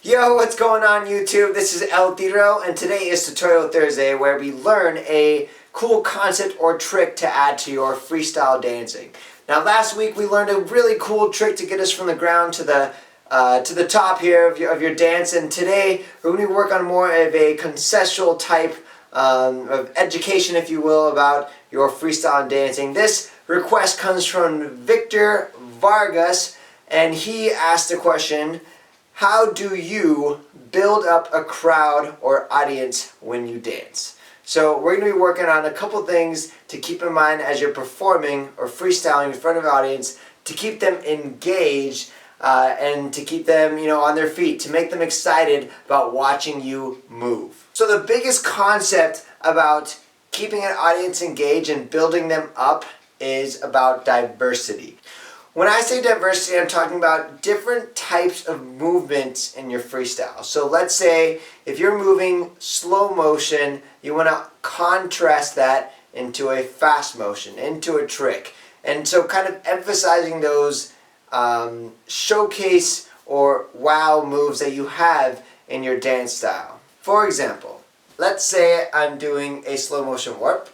Yo, what's going on YouTube? This is El Tiro, and today is Tutorial Thursday, where we learn a cool concept or trick to add to your freestyle dancing. Now last week we learned a really cool trick to get us from the ground to the top here of your dance, and today we're going to work on more of a conceptual type of education, if you will, about your freestyle dancing. This request comes from Victor Vargas, and he asked the question, how do you build up a crowd or audience when you dance? So we're going to be working on a couple things to keep in mind as you're performing or freestyling in front of an audience to keep them engaged and to keep them, on their feet, to make them excited about watching you move. So the biggest concept about keeping an audience engaged and building them up is about diversity. When I say diversity, I'm talking about different types of movements in your freestyle. So let's say if you're moving slow motion, you want to contrast that into a fast motion, into a trick. And so kind of emphasizing those showcase or wow moves that you have in your dance style. For example, let's say I'm doing a slow motion warp.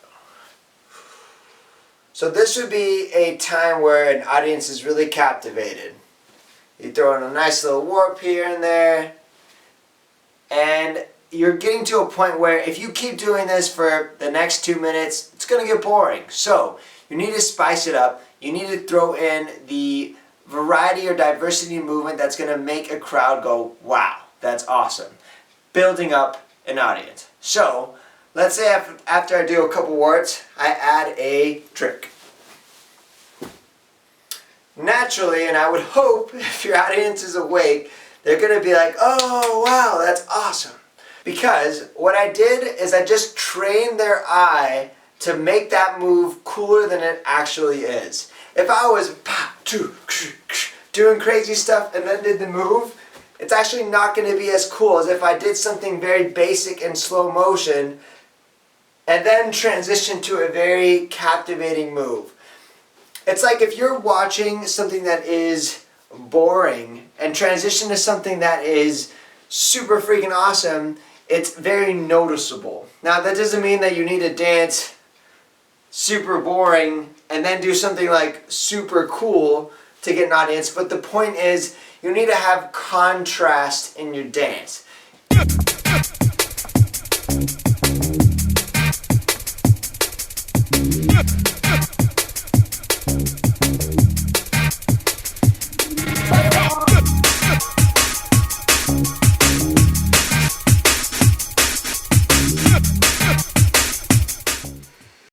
So this would be a time where an audience is really captivated. You throw in a nice little warp here and there, and you're getting to a point where if you keep doing this for the next 2 minutes, it's going to get boring. So you need to spice it up. You need to throw in the variety or diversity movement that's going to make a crowd go, wow, that's awesome. Building up an audience. So let's say after I do a couple warps, I add a trick. Naturally, and I would hope if your audience is awake, they're going to be like, oh wow, that's awesome. Because what I did is I just trained their eye to make that move cooler than it actually is. If I was doing crazy stuff and then did the move, it's actually not going to be as cool as if I did something very basic in slow motion and then transition to a very captivating move. It's like if you're watching something that is boring and transition to something that is super freaking awesome, it's very noticeable. Now that doesn't mean that you need to dance super boring and then do something like super cool to get an audience, but the point is you need to have contrast in your dance.